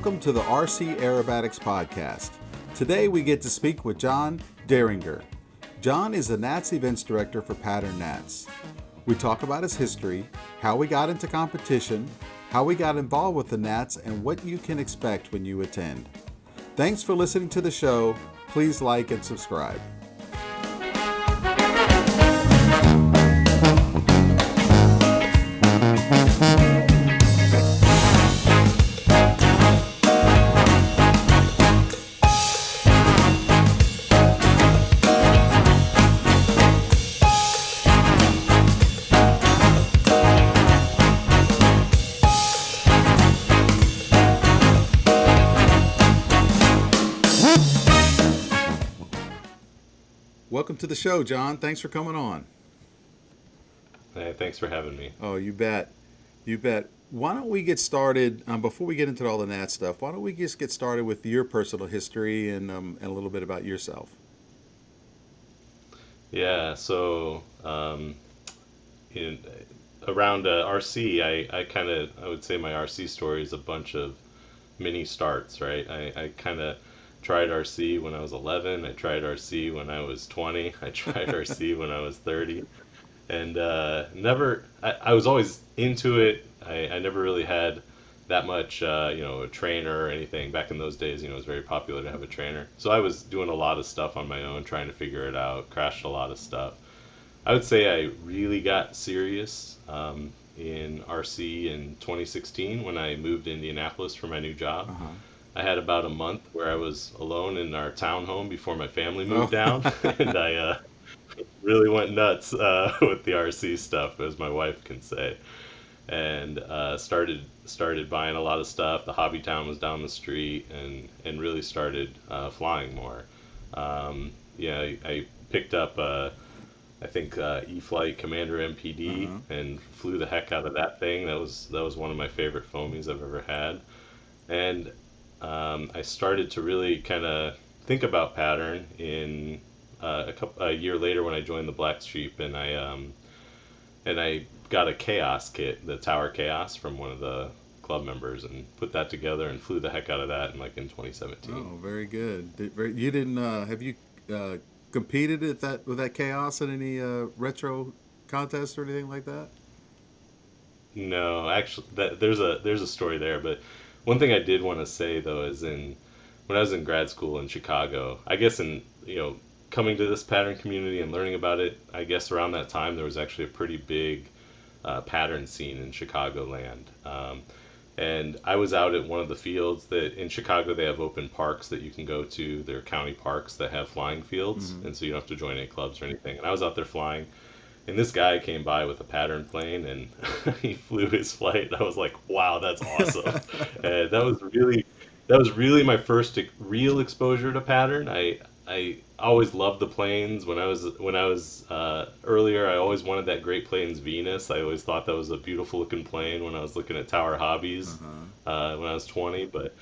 Welcome to the RC Aerobatics podcast. Today we get to speak with Jon Dieringer. Jon is the Nats events director for Pattern Nats. We talk about his history, how we got into competition, how we got involved with the Nats, and what you can expect when you attend. Thanks for listening to the show. Please like and subscribe. Welcome to the show, Jon. Thanks for coming on. Hey, thanks for having me. Oh, you bet. You bet. Why don't we get started, before we get into all the Nat stuff, why don't we just get started with your personal history and a little bit about yourself? Yeah, so around RC, I would say my RC story is a bunch of mini starts, right? I kind of tried RC when I was 11. I tried RC when I was 20. I tried RC when I was 30. And I was always into it. I never really had that much, a trainer or anything. Back in those days, it was very popular to have a trainer. So I was doing a lot of stuff on my own, trying to figure it out, crashed a lot of stuff. I would say I really got serious in RC in 2016 when I moved to Indianapolis for my new job. Uh-huh. I had about a month where I was alone in our townhome before my family moved down, and I really went nuts with the RC stuff, as my wife can say, and started buying a lot of stuff. The hobby town was down the street, and really started flying more. I picked up E-Flight Commander MPD and flew the heck out of that thing. That was one of my favorite foamies I've ever had, and I started to really kind of think about pattern in a year later when I joined the Black Sheep, and I got a Chaos kit, the Tower Chaos, from one of the club members, and put that together and flew the heck out of that in 2017. Oh, very good. You didn't have you competed with that Chaos in any retro contests or anything like that? No, actually, there's a story there, but one thing I did want to say though is when I was in grad school in Chicago, I guess coming to this pattern community and learning about it, I guess around that time there was actually a pretty big pattern scene in Chicagoland. And I was out at one of the fields that in Chicago they have open parks that you can go to. They're county parks that have flying fields, and so you don't have to join any clubs or anything. And I was out there flying, and this guy came by with a pattern plane, and he flew his flight. And I was like, "Wow, that's awesome!" And that was really my first real exposure to pattern. I always loved the planes. When I was earlier, I always wanted that Great Plains Venus. I always thought that was a beautiful looking plane when I was looking at Tower Hobbies when I was 20. But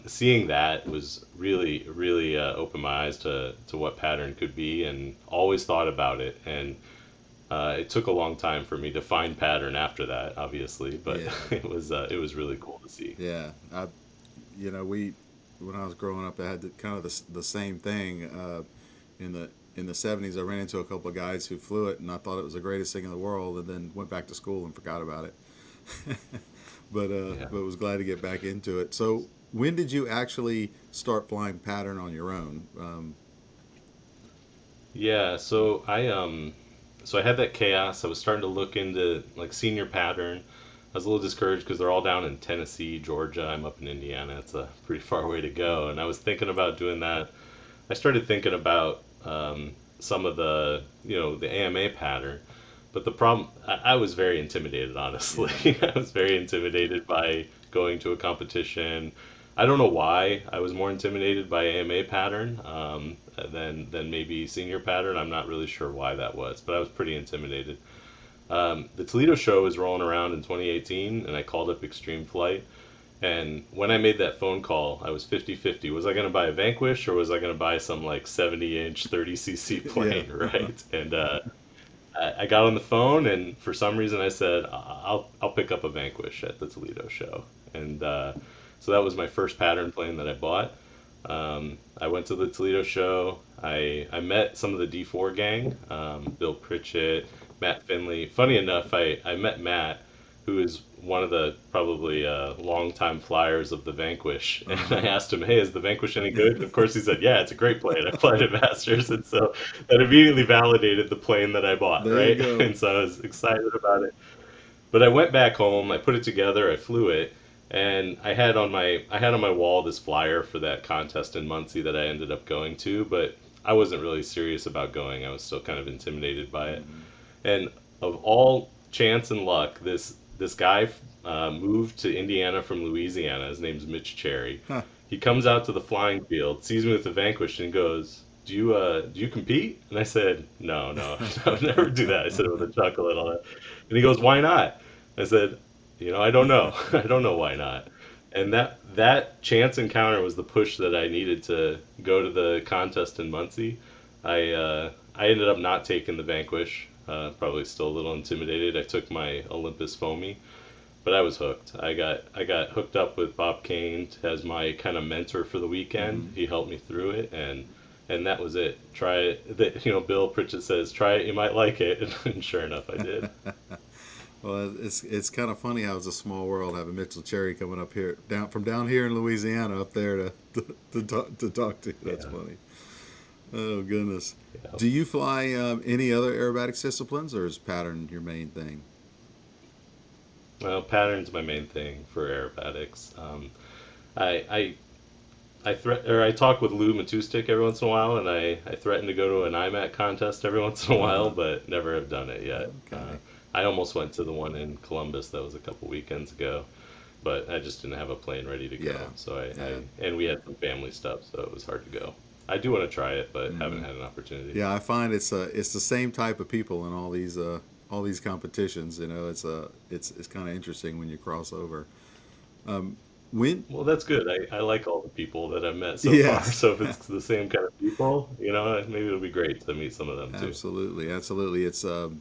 seeing that was really, really opened my eyes to what pattern could be, and always thought about it. And it took a long time for me to find pattern after that, obviously, but yeah. it was really cool to see. Yeah, when I was growing up, I had kind of the same thing. In the 70s, I ran into a couple of guys who flew it, and I thought it was the greatest thing in the world, and then went back to school and forgot about it. but was glad to get back into it. So when did you actually start flying pattern on your own? So I had that Chaos. I was starting to look into senior pattern. I was a little discouraged because they're all down in Tennessee, Georgia. I'm up in Indiana. It's a pretty far way to go. And I was thinking about doing that. I started thinking about some of the AMA pattern. But the problem, I was very intimidated, honestly. I was very intimidated by going to a competition. I don't know why I was more intimidated by AMA pattern than maybe senior pattern. I'm not really sure why that was, but I was pretty intimidated. The Toledo show was rolling around in 2018, and I called up Extreme Flight. And when I made that phone call, I was 50-50. Was I going to buy a Vanquish, or was I going to buy some 70-inch 30cc plane, right? And I got on the phone, and for some reason I said, I'll pick up a Vanquish at the Toledo show. And So that was my first pattern plane that I bought. I went to the Toledo show. I met some of the D4 gang, Bill Pritchett, Matt Finley. Funny enough, I met Matt, who is one of the probably longtime flyers of the Vanquish. And I asked him, hey, is the Vanquish any good? And of course, he said, yeah, it's a great plane. I flied at Masters. And so that immediately validated the plane that I bought, There you right? go. And so I was excited about it. But I went back home, I put it together, I flew it, and I had on my wall this flyer for that contest in Muncie that I ended up going to, but I wasn't really serious about going. I was still kind of intimidated by it. Mhm. And of all chance and luck, this guy moved to Indiana from Louisiana. His name's Mitch Cherry. Huh. He comes out to the flying field, sees me with the Vanquish, and goes, do you compete?" And I said, "No, no, I would never do that." I said it with a chuckle and all that. And he goes, "Why not?" I said, I don't know. I don't know why not. And that chance encounter was the push that I needed to go to the contest in Muncie. I ended up not taking the Vanquish. Probably still a little intimidated. I took my Olympus Foamy, but I was hooked. I got hooked up with Bob Kane as my kind of mentor for the weekend. Mhm. He helped me through it, and that was it. Try it. Bill Pritchett says, "Try it, you might like it," and sure enough, I did. Well, it's kind of funny how it's a small world having Mitchell Cherry coming up here down here in Louisiana up there to talk to you. That's Yeah, funny. Oh goodness. yeah. Do you fly any other aerobatics disciplines, or is pattern your main thing? Well, pattern's my main thing for aerobatics. I I talk with Lou Matustik every once in a while, and I threaten to go to an IMAC contest every once in a while, Uh-huh. but never have done it yet. Okay. I almost went to the one in Columbus that was a couple weekends ago, but I just didn't have a plane ready to go. Yeah. So Yeah. and we had some family stuff, so it was hard to go. I do want to try it, but Hmm. haven't had an opportunity. Yeah, I find it's the same type of people in all these competitions. You know, it's kind of interesting when you cross over. Um, when Well, that's good. I like all the people that I've met so far. yes, So if it's the same kind of people, maybe it'll be great to meet some of them too. absolutely, absolutely. It's one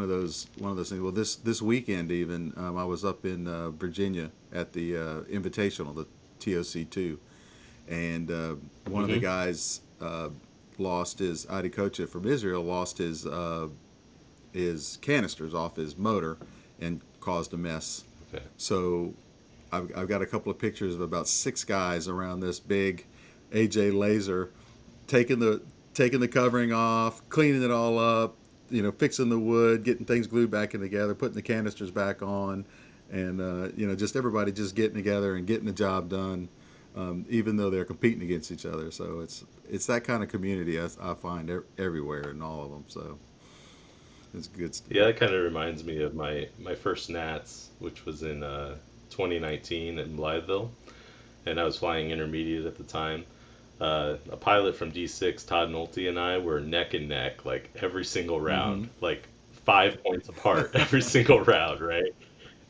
of those things. Well, this weekend even I was up in Virginia at the Invitational, the TOC2, and one of the Hmm. guys lost his Adi Kocha from Israel lost his canisters off his motor and caused a mess. Okay. So I've got a couple of pictures of about six guys around this big AJ laser taking the covering off, cleaning it all up, fixing the wood, getting things glued back in together, putting the canisters back on, and just everybody just getting together and getting the job done, even though they're competing against each other. So it's that kind of community I find everywhere in all of them. So it's good stuff. Yeah, that kind of reminds me of my first Nats, which was in 2019 in Blytheville, and I was flying intermediate at the time. A pilot from D6, Todd Nolte, and I were neck and neck, like every single Mm-hmm. round, like 5 points apart every single round, right?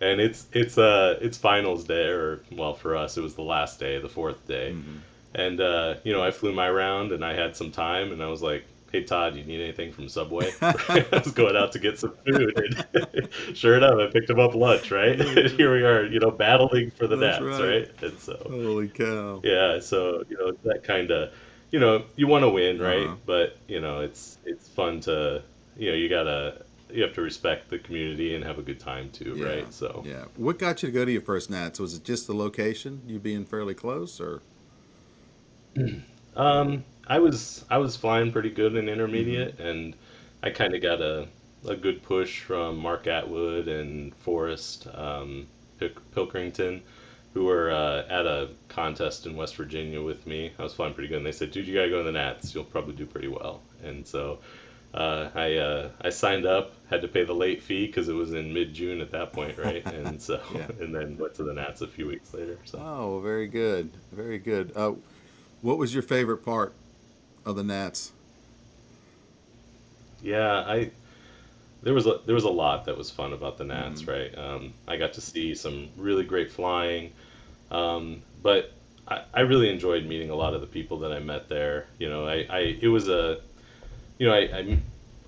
And it's finals day, or well, for us it was the last day, the fourth day, Mm-hmm. and I flew my round and I had some time, and I was like, "Hey Todd, you need anything from Subway?" I was going out to get some food, and sure enough, I picked him up lunch, right? And here we are, battling for the That's Nats, right. right? And so Holy cow. yeah, so it's that kind of, you want to win, right? Uh-huh. But it's fun to, you have to respect the community and have a good time too, Yeah. right? So Yeah. What got you to go to your first Nats? Was it just the location, you being fairly close, or? I was flying pretty good in Mm-hmm. intermediate, and I kind of got a good push from Mark Atwood and Forrest Pilkington, who were at a contest in West Virginia with me. I was flying pretty good, and they said, "Dude, you gotta go to the Nats. You'll probably do pretty well." And so I signed up, had to pay the late fee because it was in mid-June at that point, right? And so Yeah. and then went to the Nats a few weeks later. So Oh, very good. Very good. What was your favorite part of the Nats? yeah, I there was a lot that was fun about the Mm-hmm. Nats, right? I got to see some really great flying, but I really enjoyed meeting a lot of the people that I met there. I it was a you know I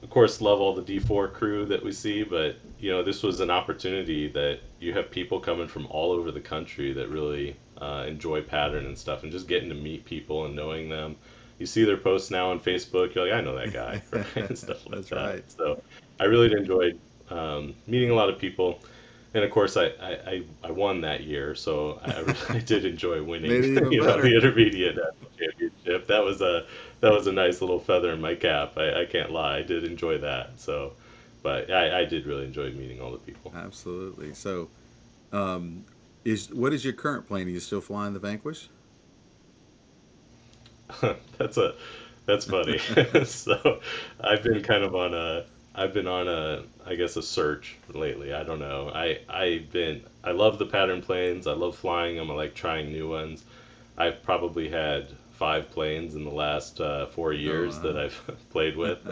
of course, love all the D4 crew that we see, but this was an opportunity that you have people coming from all over the country that really enjoy pattern and stuff, and just getting to meet people and knowing them. You see their posts now on Facebook, you're like, I know that guy, right? And stuff like That's that. right. So I really enjoyed meeting a lot of people. And of course, I won that year, so I really did enjoy winning, Made it even the better. intermediate national championship. That was a nice little feather in my cap. I can't lie, I did enjoy that. So, but I did really enjoy meeting all the people. Absolutely. So, um, is what is your current plane? Are you still flying the Vanquish? That's a that's funny. So I've been on a I guess a search lately. I don't know. I love the pattern planes. I love flying them. I like trying new ones. I've probably had 5 planes in the last 4 years that Oh, I've played with.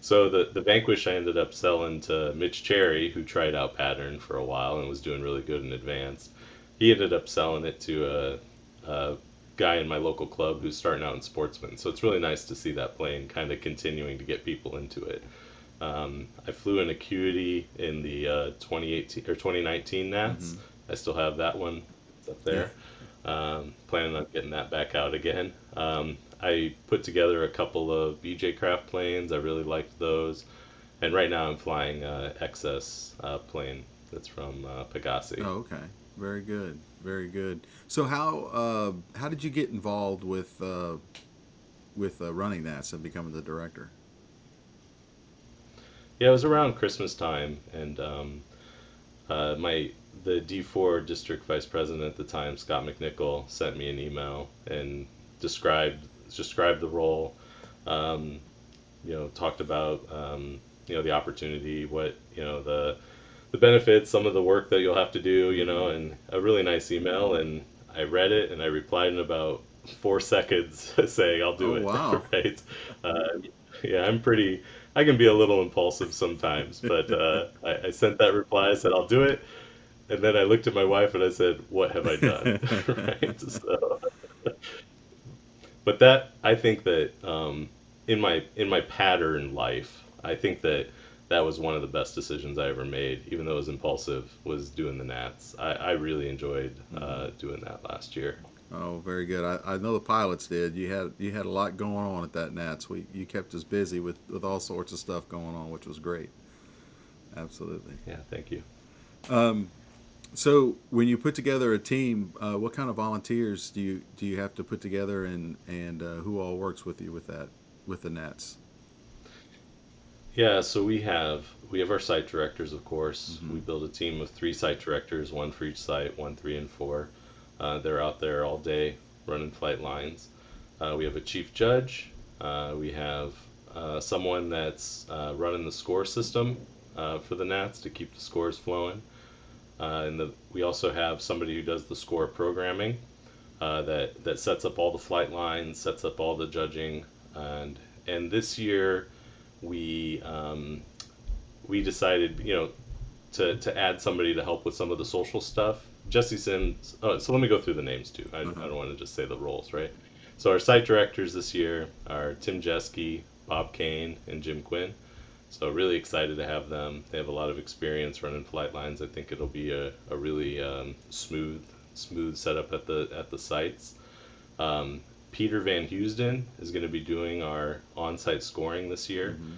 So the Vanquish I ended up selling to Mitch Cherry, who tried out pattern for a while and was doing really good in advance. He ended up selling it to a guy in my local club who's starting out in sportsman. So it's really nice to see that plane kind of continuing to get people into it. I flew in Acuity in the 2018 or 2019 hmm. Nats. I still have that one. It's up Yeah. there. Planning on getting that back out again. I put together a couple of BJ Craft planes. I really liked those. And right now I'm flying XS plane that's from Pegassi. Oh, okay. Very good. Very good. So how did you get involved with running that and becoming the director? Yeah, it was around Christmas time, and my the D4 district vice president at the time, Scott McNichol, sent me an email and described the role. Um, talked about the opportunity, what the benefits, some of the work that you'll have to do, Hmm. and a really nice email. And I read it and I replied in about 4 seconds saying I'll Oh, do it. wow. Right? Uh, yeah, I can be a little impulsive sometimes, but I sent that reply. I said I'll do it, and then I looked at my wife and I said, "What have I done?" Right? So, but I think that in my pattern life, I think that was one of the best decisions I ever made, even though it was impulsive, was doing the Nats. I really enjoyed Hmm. doing that last year. Oh, very good. I know the pilots did. You had a lot going on at that Nats. You kept us busy with all sorts of stuff going on, which was great. Absolutely. Yeah, thank you. Um, so when you put together a team, what kind of volunteers do you have to put together, and who all works with you with the Nats? Yeah, so we have our site directors, of course. Hmm. We build a team of 3 site directors, one for each site, one, three, and four. They're out there all day running flight lines. We have a chief judge. We have someone that's running the score system for the Nats to keep the scores flowing. We also have somebody who does the score programming that sets up all the flight lines, sets up all the judging, and this year we decided, to add somebody to help with some of the social stuff. Jesse Sims. Oh, so let me go through the names too. I Uh-huh. don't want to just say the roles, right? So our site directors this year are Tim Jeske, Bob Kane, and Jim Quinn. So really excited to have them. They have a lot of experience running flight lines. I think it'll be a really smooth setup at the sites. Um, Peter Van Housden is going to be doing our on-site scoring this year. Hmm.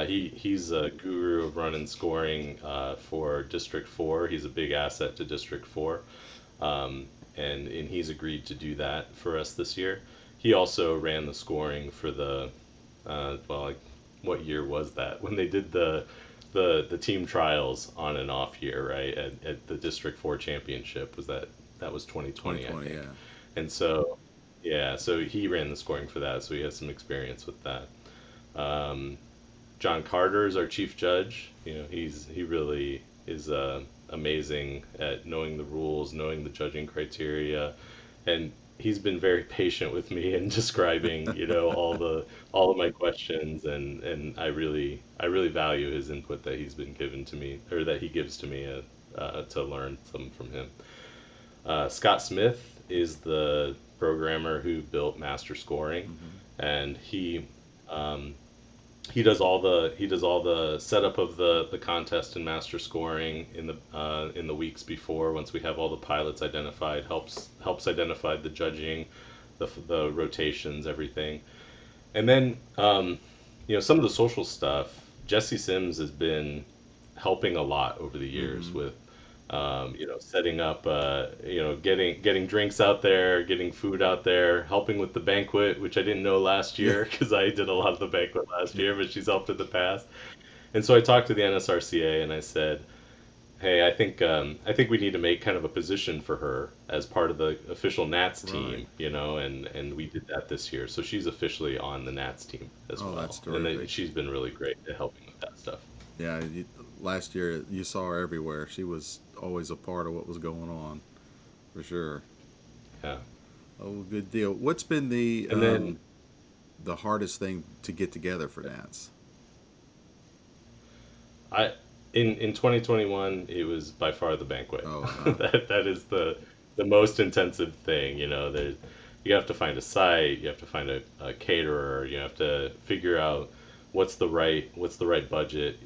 He's a guru of running scoring for District 4. He's a big asset to District 4, and he's agreed to do that for us this year. He also ran the scoring for like, what year was that? When they did the team trials on and off year, right? At the District 4 championship, that was 2020, I 2020. think. Yeah. And so, yeah, so he ran the scoring for that, so he has some experience with that. Um, John Carter is our chief judge. He really is amazing at knowing the rules, knowing the judging criteria, and he's been very patient with me in describing, all of my questions, and I really value his input that he's been given to me, or that he gives to me to learn some from him. Scott Smith is the programmer who built Master Scoring, Hmm. and um, he does all the setup of the contest and master scoring in the weeks before. Once we have all the pilots identified, helps identify the judging, the rotations, everything. And then some of the social stuff. Jesse Sims has been helping a lot over the years Mm-hmm. with setting up, getting drinks out there, getting food out there, helping with the banquet, which I didn't know last Yeah. year because I did a lot of the banquet last Yeah. year, but she's helped in the past. And so I talked to the NSRCA and I said, hey, I think we need to make kind of a position for her as part of the official Nats Right. team, and we did that this year. So she's officially on the Nats team as Oh, that's well, and terrific. she's been really great at helping with that stuff. Yeah, last year you saw her everywhere. She was always a part of what was going on, for sure. Yeah, Oh, good deal. What's been and then the hardest thing to get together for Nats? I in 2021 it was by far the banquet. Oh, wow. That is the most intensive thing. You have to find a site, you have to find a caterer, you have to figure out what's the right budget.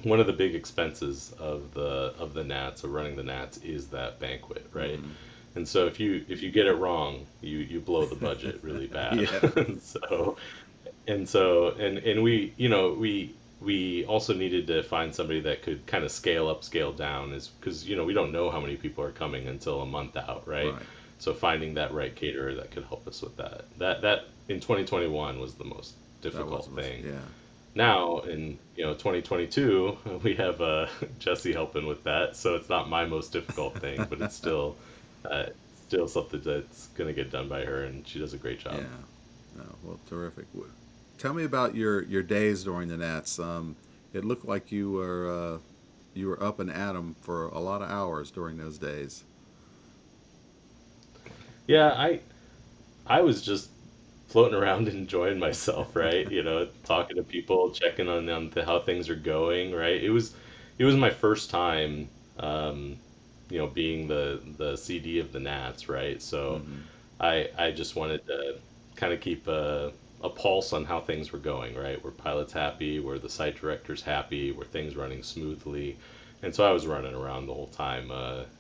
One of the big expenses of the Nats, of running the Nats, is that banquet, right? Mm. And so if you get it wrong, you blow the budget really bad. Yeah. so and we also needed to find somebody that could kind of scale up, scale down, is because we don't know how many people are coming until a month out, right? Right. So finding that right caterer that could help us with that in 2021 was the most That difficult was thing. yeah. Now in 2022 we have Jesse helping with that, so it's not my most difficult thing, but it's uh, still something that's gonna get done by her, and she does a great job. Yeah. No, well, terrific. Tell me about your days during the Nats. It looked like you were up and at 'em for a lot of hours during those days. Yeah, I was just floating around and enjoying myself, right? Talking to people, checking on them, how things are going, right? It was my first time, being the CD of the Nats, right? So Mm-hmm. I just wanted to kind of keep a pulse on how things were going, right? Were pilots happy? Were the site directors happy? Were things running smoothly? And so I was running around the whole time,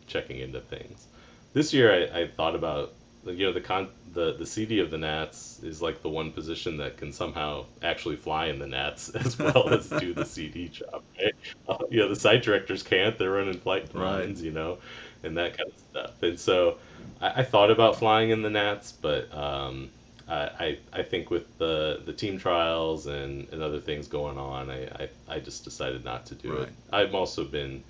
checking into things. This year I thought about, the CD of the Nats is like the one position that can somehow actually fly in the Nats as well as do the CD job, right? The site directors can't. They're running flight Right. lines, and that kind of stuff. And so I thought about flying in the Nats, but I think with the team trials and other things going on, I just decided not to do it. Right. I've also been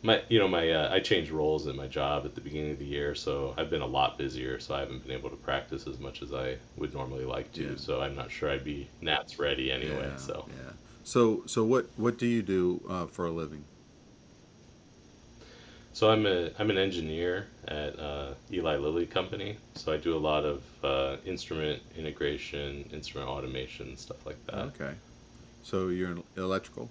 I changed roles at my job at the beginning of the year, so I've been a lot busier, so I haven't been able to practice as much as I would normally like Yeah. to. So I'm not sure I'd be Nats ready anyway. Yeah. So Yeah. So what do you do for a living? so I'm an engineer at Eli Lilly Company. So I do a lot of instrument integration, instrument automation, stuff like that. Okay. So you're in electrical.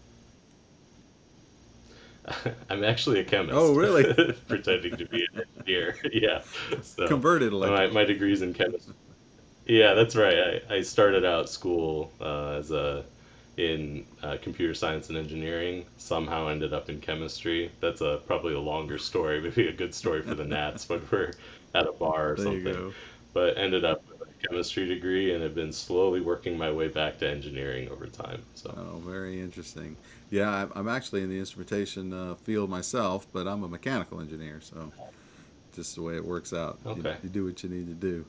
I'm actually a Oh, chemist, really? pretending to be an engineer. Yeah. So Converted my electrical. degree's in chemistry. Yeah, that's right. I started out school as a in computer science and engineering. Somehow ended up in chemistry. That's probably a longer story, maybe a good story for the Nats when we're at a bar or There you something. go. But ended up with a chemistry degree and have been slowly working my way back to engineering over time. So Oh, very interesting. Yeah, I'm actually in the instrumentation field myself, but I'm a mechanical engineer, so just the way it works out. okay, You do what you need to do.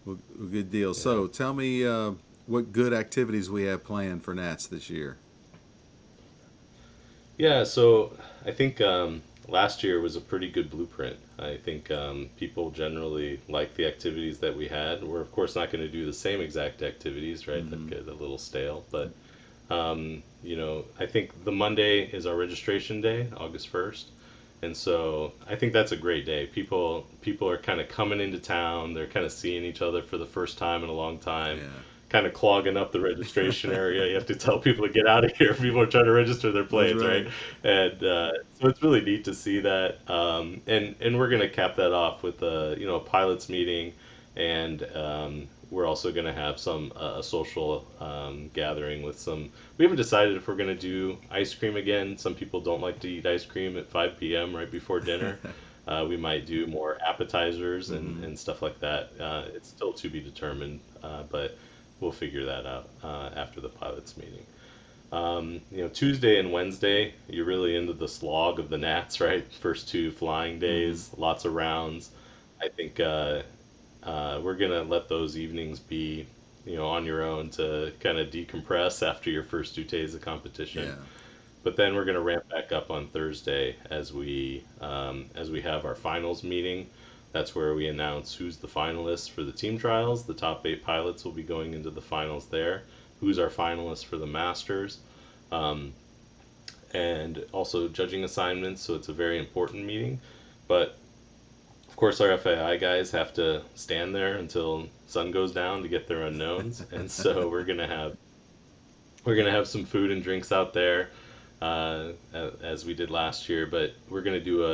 Well, good deal. yeah. So tell me what good activities we have planned for Nats this year. Yeah, so I think last year was a pretty good blueprint. I think people generally like the activities that we had. We're of course not going to do the same exact activities, right? That Mm-hmm. get a little stale. But I think the Monday is our registration day, August 1st. And so I think that's a great day. People are kind of coming into town. They're kind of seeing each other for the first time in a long time, kind of clogging up the registration Yeah. area. You have to tell people to get out of here. People are trying to register their That's planes, right? right. And so it's really neat to see that. And we're gonna cap that off with a pilots meeting. and we're also going to have some a social gathering with some. We haven't decided if we're going to do ice cream again. Some people don't like to eat ice cream at 5 p.m. right before dinner. We might do more appetizers Hmm. and stuff like that. It's still to be determined, but we'll figure that out after the pilots meeting. Tuesday and Wednesday, you're really into the slog of the Nats, right? First two flying Hmm. days, lots of rounds. I think we're gonna let those evenings be, on your own to kind of decompress after your first 2 days of competition. Yeah. But then we're gonna ramp back up on Thursday as we have our finals meeting. That's where we announce who's the finalists for the team trials. The top 8 pilots will be going into the finals there. Who's our finalists for the Masters? Um, and also judging assignments. So it's a very important meeting. But of course, our FAI guys have to stand there until sun goes down to get their unknowns, and so we're gonna have some food and drinks out there, as we did last year. But we're gonna do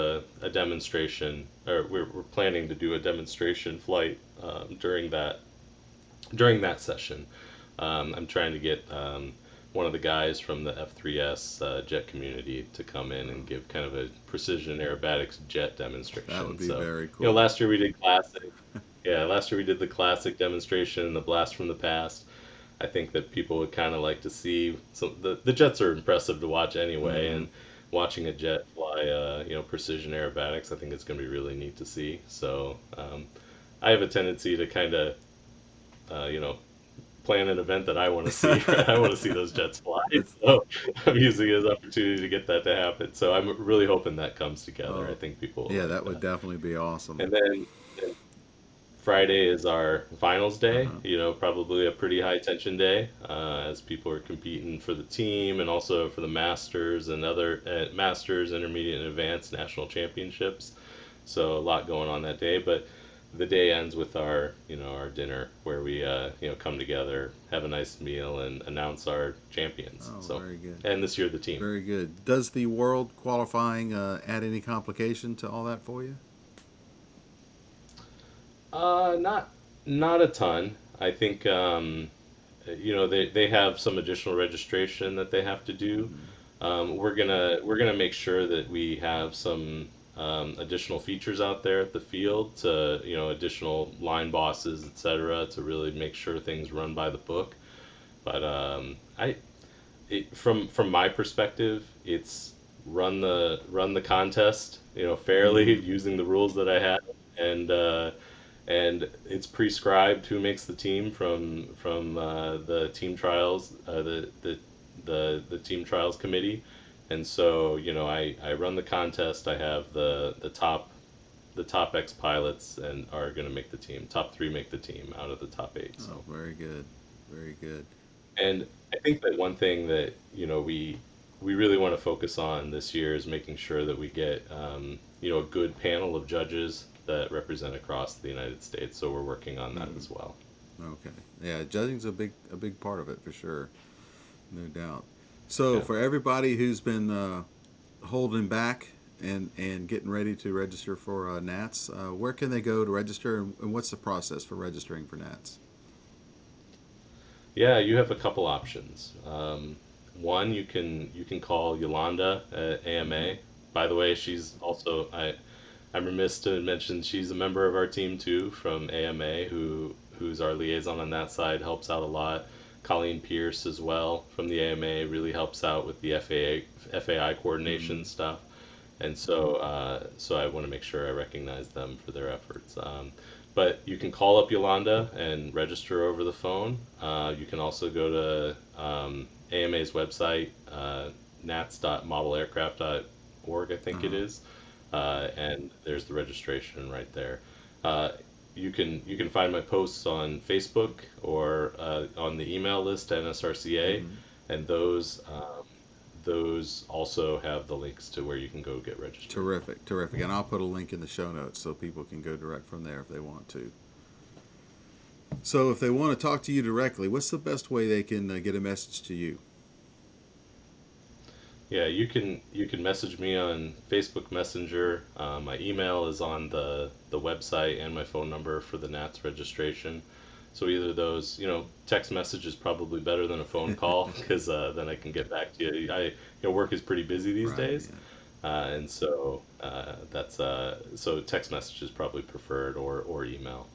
a demonstration, or we're planning to do a demonstration flight during that session. I'm trying to get one of the guys from the F3S jet community to come in and give kind of a precision aerobatics jet That would demonstration. be So, very cool. last year we did classic. Yeah, last year we did the classic demonstration, the blast from the past. I think that people would kind of like to see. So the jets are impressive to watch anyway, Hmm. and watching a jet fly, precision aerobatics, I think it's going to be really neat to see. So I have a tendency to kind of, uh, you know, plan an event that I want to see. Right? I want to see those jets fly, That's so I'm using it as an opportunity to get that to happen. So I'm really hoping that comes together. I oh, think people will yeah, like that would that. definitely be awesome. And then Friday is our finals day. Uh-huh. Probably a pretty high tension day, as people are competing for the team and also for the Masters and other Masters, Intermediate, and Advanced national championships. So a lot going on that day, but the day ends with our dinner where we come together, have a nice meal, and announce our champions. Oh, So, very good. and this year the team. Very good. Does the world qualifying add any complication to all that for you? Not a ton. I think they have some additional registration that they have to do. Hmm. We're gonna make sure that we have some additional features out there at the field to additional line bosses, etc., to really make sure things run by the book. But from my perspective, it's run the contest fairly Hmm. using the rules that I have, and it's prescribed who makes the team from the team trials, the team trials committee. And so I run the contest. I have the top X pilots and are going to make the team. Top three make the team out of the top 8. Oh, So, very good. Very good. and I think that one thing that we really want to focus on this year is making sure that we get a good panel of judges that represent across the United States. So we're working on that Hmm. as well. Okay. Yeah, judging's a big part of it for sure, no doubt. So Yeah. for everybody who's been holding back and getting ready to register for Nats, where can they go to register, and what's the process for registering for Nats? Yeah, you have a couple options. One, you can call Yolanda at Hmm. AMA. By the way, she's also I'm remiss to mention she's a member of our team too from AMA who's our liaison on that side, helps out a lot. Colleen Pierce as well from the AMA really helps out with the FAI Hmm. coordination stuff. And so I want to make sure I recognize them for their efforts. But you can call up Yolanda and register over the phone. You can also go to AMA's website, nats.modelaircraft.org, I think it Uh-huh. is, and there's the registration right there. Uh, you can find my posts on Facebook or on the email list at NSRCA, Hmm. and those also have the links to where you can go get registered. Terrific, terrific. And I'll put a link in the show notes so people can go direct from there if they want to. So if they want to talk to you directly, what's the best way they can get a message to you? Yeah, you can message me on Facebook Messenger. My email is on the website, and my phone number for the Nats registration. So either of those, text message is probably better than a phone call because then I can get back to you. Work is pretty busy these Right. days, and so that's so text message is probably preferred, or email.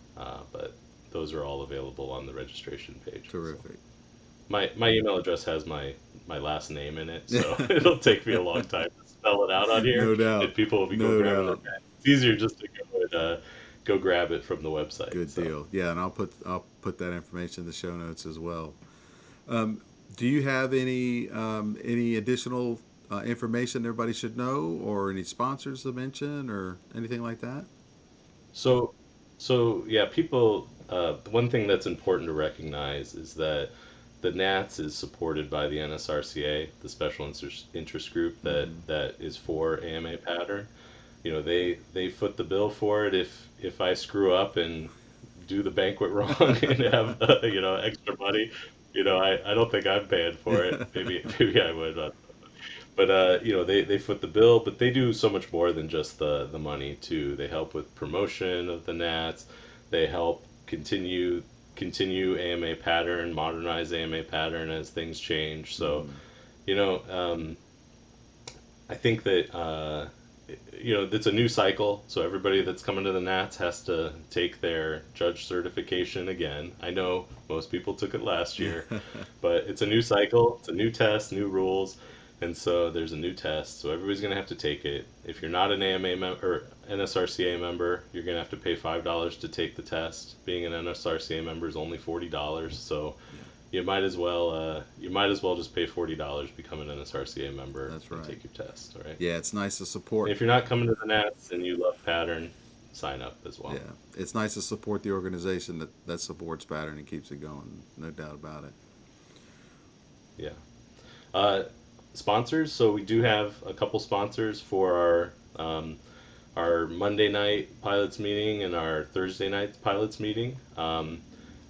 But those are all available on the registration page. So. Terrific. My email address has my last name in it, so it'll take me a long time to spell it out on here, No doubt. and people will be go No grabbing their doubt. pen. It's easier just to go grab it from the website. Good So deal. Yeah, and I'll put that information in the show notes as well. Do you have any additional information everybody should know, or any sponsors to mention, or anything like that? so yeah, people. The one thing that's important to recognize is that the Nats is supported by the NSRCA, the Special Interest Group Mm-hmm. that is for AMA pattern. They foot the bill for it if I screw up and do the banquet wrong and have extra money. I don't think I'm paying for it. Maybe I would. But they foot the bill, but they do so much more than just the money too. They help with promotion of the Nats. They help continue AMA pattern, modernize AMA pattern as things change. So, Mm-hmm. I think that it's a new cycle. So everybody that's coming to the Nats has to take their judge certification again. I know most people took it last year, but it's a new cycle. It's a new test, new rules. And so there's a new test, so everybody's going to have to take it. If you're not an AMA member or NSRCA member, you're going to have to pay $5 to take the test. Being an NSRCA member is only $40, so you might as well just pay $40, become an NSRCA member, That's and right. take your test. All right. Yeah, it's nice to And support. if you're not coming to the Nats and you love pattern, sign up as well. Yeah, it's nice to support the organization that supports pattern and keeps it going. No doubt about it. Yeah. Sponsors. So we do have a couple sponsors for our Monday night pilots meeting and our Thursday night pilots meeting.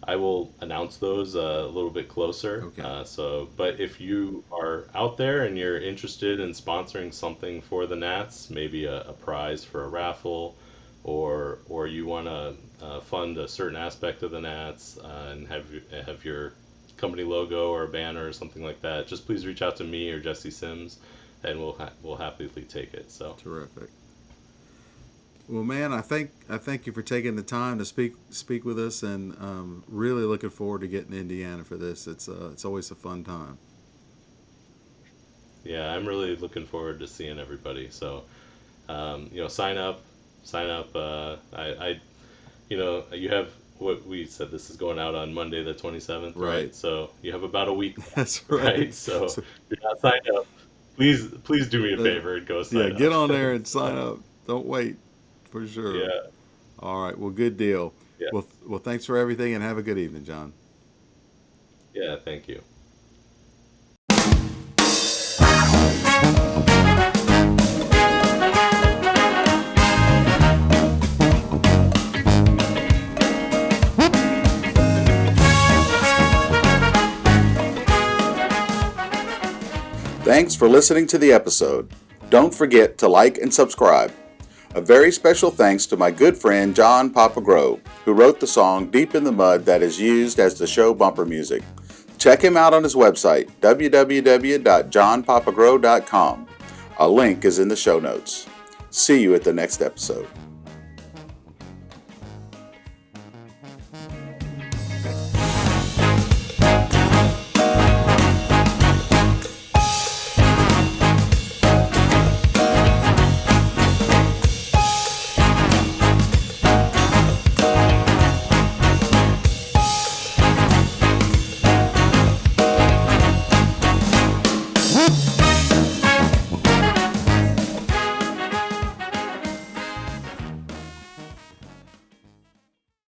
I will announce those a little bit closer. Okay. But if you are out there and you're interested in sponsoring something for the Nats, maybe a prize for a raffle, or you want to fund a certain aspect of the Nats and have your company logo or a banner or something like that, just please reach out to me or Jesse Sims, and we'll happily take it. So Terrific. Well, man, I thank you for taking the time to speak with us, and really looking forward to getting to Indiana for this. It's always a fun time. yeah, I'm really looking forward to seeing everybody. So sign up, sign up. You have what we said. This is going out on Monday the 27th, right? Right. So you have about a week, That's right? right. So So, if you're not signed up, please do me a uh, favor and go yeah, sign get up. on there and sign So up. Don't wait, for sure. yeah, All right. Well, good deal. yeah, Well, thanks for everything, and have a good evening, John. yeah. Thank you. Thanks for listening to the episode. Don't forget to like and subscribe. A very special thanks to my good friend John Papa Gros, who wrote the song Deep in the Mud that is used as the show bumper music. Check him out on his website, www.johnpapagro.com. A link is in the show notes. See you at the next episode.